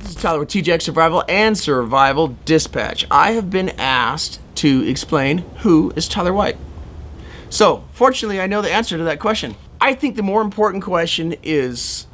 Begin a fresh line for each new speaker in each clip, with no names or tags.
this is Tyler with TJX Survival and Survival Dispatch. I have been asked to explain who is Tyler White. So, fortunately, I know the answer to that question. I think the more important question is,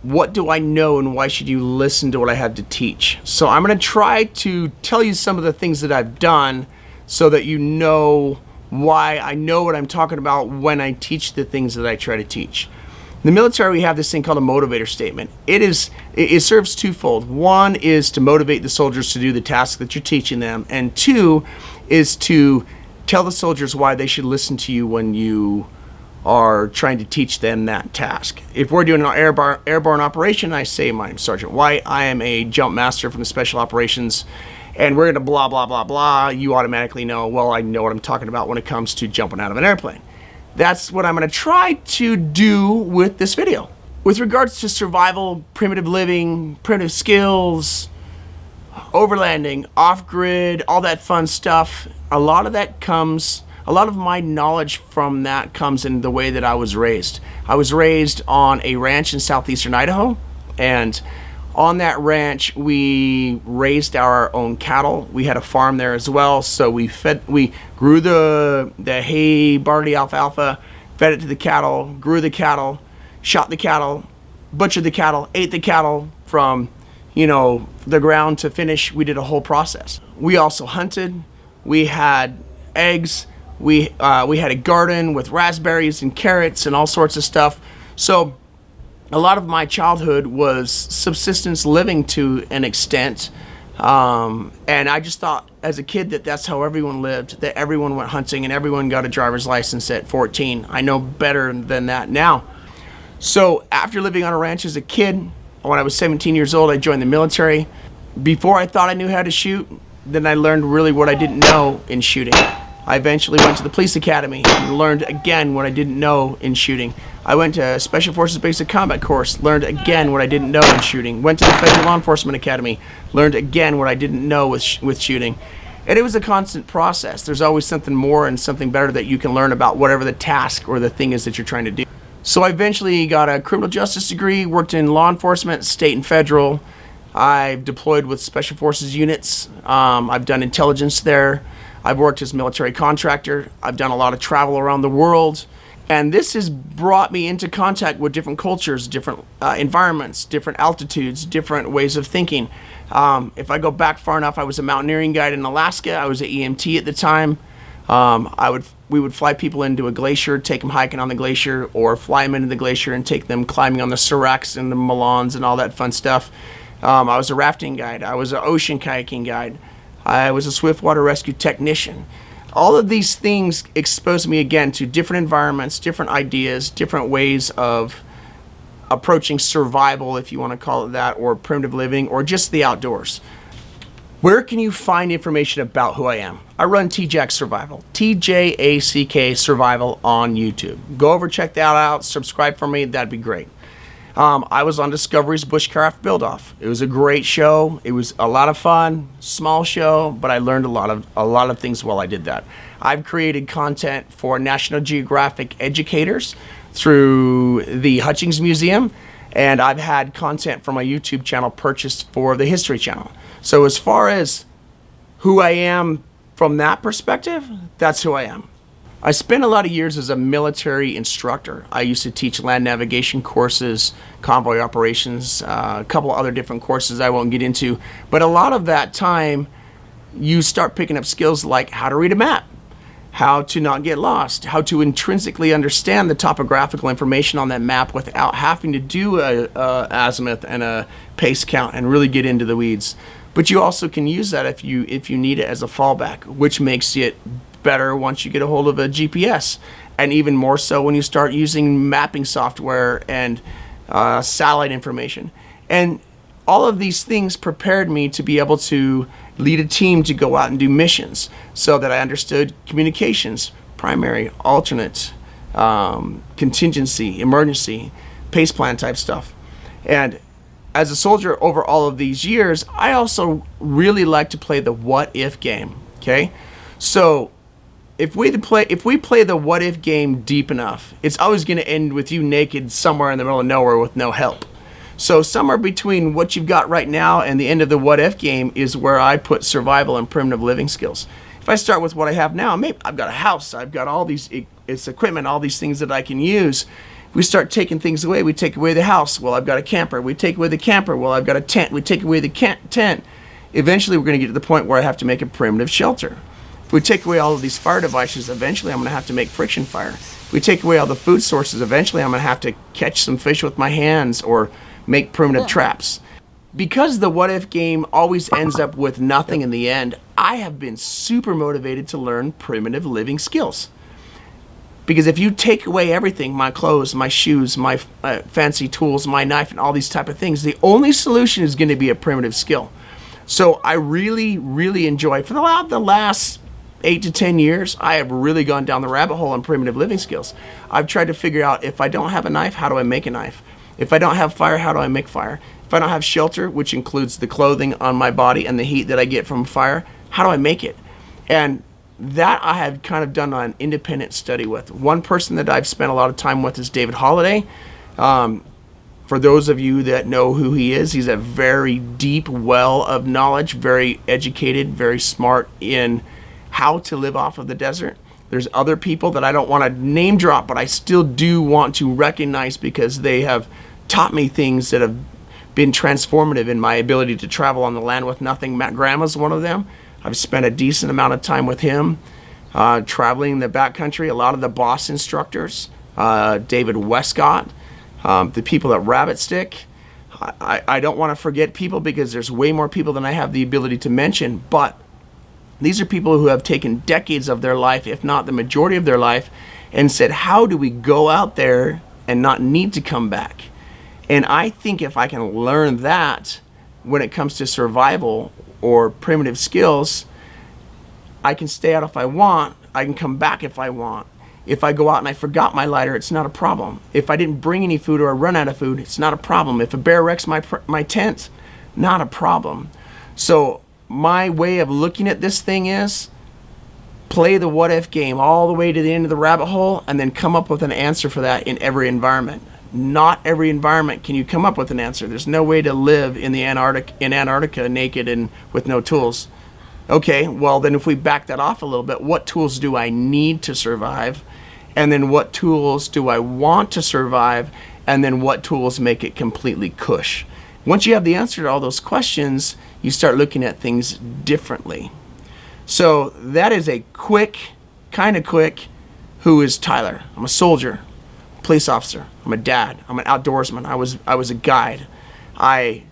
what do I know and why should you listen to what I have to teach? So I'm going to try to tell you some of the things that I've done so that you know why I know what I'm talking about when I teach the things that I try to teach. In the military, we have this thing called a motivator statement. It serves twofold. One is to motivate the soldiers to do the task that you're teaching them, and two is to tell the soldiers why they should listen to you when you are trying to teach them that task. If we're doing an airborne operation, I say, my name's Sergeant White, I am a jump master from the Special Operations, and we're going to blah, blah, blah, blah, you automatically know, well, I know what I'm talking about when it comes to jumping out of an airplane. That's what I'm going to try to do with this video. With regards to survival, primitive living, primitive skills, overlanding, off-grid, all that fun stuff, a lot of my knowledge from that comes in the way that I was raised. I was raised on a ranch in southeastern Idaho, and on that ranch we raised our own cattle. We had a farm there as well, so we grew the hay, barley, alfalfa, fed it to the cattle, grew the cattle, shot the cattle, butchered the cattle, ate the cattle from the ground to finish. We did a whole process. We also hunted. We had eggs. We had a garden with raspberries and carrots and all sorts of stuff. So a lot of my childhood was subsistence living to an extent. And I just thought as a kid that that's how everyone lived, that everyone went hunting and everyone got a driver's license at 14. I know better than that now. So after living on a ranch as a kid, when I was 17 years old, I joined the military. Before I thought I knew how to shoot, then I learned really what I didn't know in shooting. I eventually went to the police academy and learned again what I didn't know in shooting. I went to Special Forces Basic Combat Course, learned again what I didn't know in shooting. Went to the Federal Law Enforcement Academy, learned again what I didn't know with shooting. And it was a constant process. There's always something more and something better that you can learn about whatever the task or the thing is that you're trying to do. So I eventually got a criminal justice degree, worked in law enforcement, state and federal. I've deployed with Special Forces units. I've done intelligence there. I've worked as a military contractor. I've done a lot of travel around the world. And this has brought me into contact with different cultures, different environments, different altitudes, different ways of thinking. If I go back far enough, I was a mountaineering guide in Alaska. I was an EMT at the time. We would fly people into a glacier, take them hiking on the glacier, or fly them into the glacier and take them climbing on the seracs and the melons and all that fun stuff. I was a rafting guide. I was an ocean kayaking guide. I was a swiftwater rescue technician. All of these things exposed me again to different environments, different ideas, different ways of approaching survival, if you want to call it that, or primitive living, or just the outdoors. Where can you find information about who I am? I run TJAC Survival, TJACK Survival on YouTube. Go over, check that out, subscribe for me, that'd be great. I was on Discovery's Bushcraft Build-Off. It was a great show. It was a lot of fun, small show, but I learned a lot of things while I did that. I've created content for National Geographic educators through the Hutchings Museum, and I've had content from my YouTube channel purchased for the History Channel. So as far as who I am from that perspective, that's who I am. I spent a lot of years as a military instructor. I used to teach land navigation courses, convoy operations, a couple other different courses I won't get into. But a lot of that time, you start picking up skills like how to read a map, how to not get lost, how to intrinsically understand the topographical information on that map without having to do a azimuth and a pace count and really get into the weeds. But you also can use that if you need it as a fallback, which makes it better once you get a hold of a GPS, and even more so when you start using mapping software and satellite information. And all of these things prepared me to be able to lead a team to go out and do missions, so that I understood communications, primary, alternate, contingency, emergency, pace plan type stuff. And as a soldier over all of these years, I also really like to play the what if game. Okay, so if we play the what if game deep enough, it's always going to end with you naked somewhere in the middle of nowhere with no help. So somewhere between what you've got right now and the end of the what if game is where I put survival and primitive living skills. If I start with what I have now, maybe I've got a house, I've got all these equipment, all these things that I can use. We start taking things away. We take away the house. Well, I've got a camper. We take away the camper. Well, I've got a tent. We take away the tent. Eventually, we're going to get to the point where I have to make a primitive shelter. If we take away all of these fire devices, eventually I'm going to have to make friction fire. If we take away all the food sources, eventually I'm going to have to catch some fish with my hands or make primitive traps. Because the what if game always ends up with nothing in the end, I have been super motivated to learn primitive living skills. Because if you take away everything, my clothes, my shoes, my fancy tools, my knife, and all these type of things, the only solution is going to be a primitive skill. So I really, really enjoy, for the last 8 to 10 years, I have really gone down the rabbit hole on primitive living skills. I've tried to figure out, if I don't have a knife, how do I make a knife? If I don't have fire, how do I make fire? If I don't have shelter, which includes the clothing on my body and the heat that I get from fire, how do I make it? And that I have kind of done an independent study with. One person that I've spent a lot of time with is David Holliday. For those of you that know who he is, he's a very deep well of knowledge, very educated, very smart in how to live off of the desert. There's other people that I don't want to name drop, but I still do want to recognize because they have taught me things that have been transformative in my ability to travel on the land with nothing. Matt Grandma's one of them. I've spent a decent amount of time with him, traveling the backcountry. A lot of the boss instructors, David Westcott, the people at Rabbit Stick. I don't want to forget people because there's way more people than I have the ability to mention, but these are people who have taken decades of their life, if not the majority of their life, and said, how do we go out there and not need to come back? And I think if I can learn that when it comes to survival or primitive skills, I can stay out if I want, I can come back if I want. If I go out and I forgot my lighter, it's not a problem. If I didn't bring any food or I run out of food, it's not a problem. If a bear wrecks my tent, not a problem. So my way of looking at this thing is play the what if game all the way to the end of the rabbit hole and then come up with an answer for that in every environment. Not every environment can you come up with an answer. There's no way to live in Antarctica naked and with no tools. Okay, well then if we back that off a little bit, what tools do I need to survive? And then what tools do I want to survive? And then what tools make it completely cush? Once you have the answer to all those questions, you start looking at things differently. So that is a kind of quick, who is Tyler? I'm a soldier, police officer, I'm a dad, I'm an outdoorsman, I was a guide. I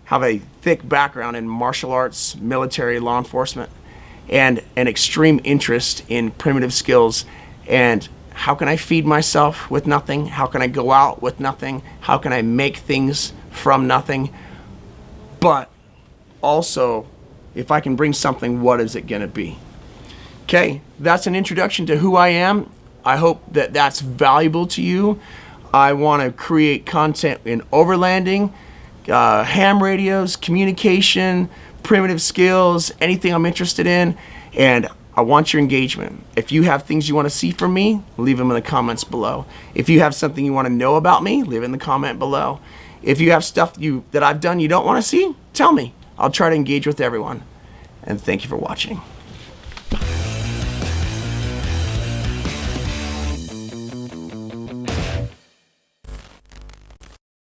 have a thick background in martial arts, military, law enforcement, and an extreme interest in primitive skills. And how can I feed myself with nothing? How can I go out with nothing? How can I make things from nothing? But also, if I can bring something, what is it going to be? Okay, that's an introduction to who I am. I hope that that's valuable to you. I want to create content in overlanding, ham radios, communication, primitive skills, anything I'm interested in, and I want your engagement. If you have things you want to see from me, leave them in the comments below. If you have something you want to know about me, leave it in the comment below. If you have stuff that I've done you don't want to see, tell me. I'll try to engage with everyone. And thank you for watching.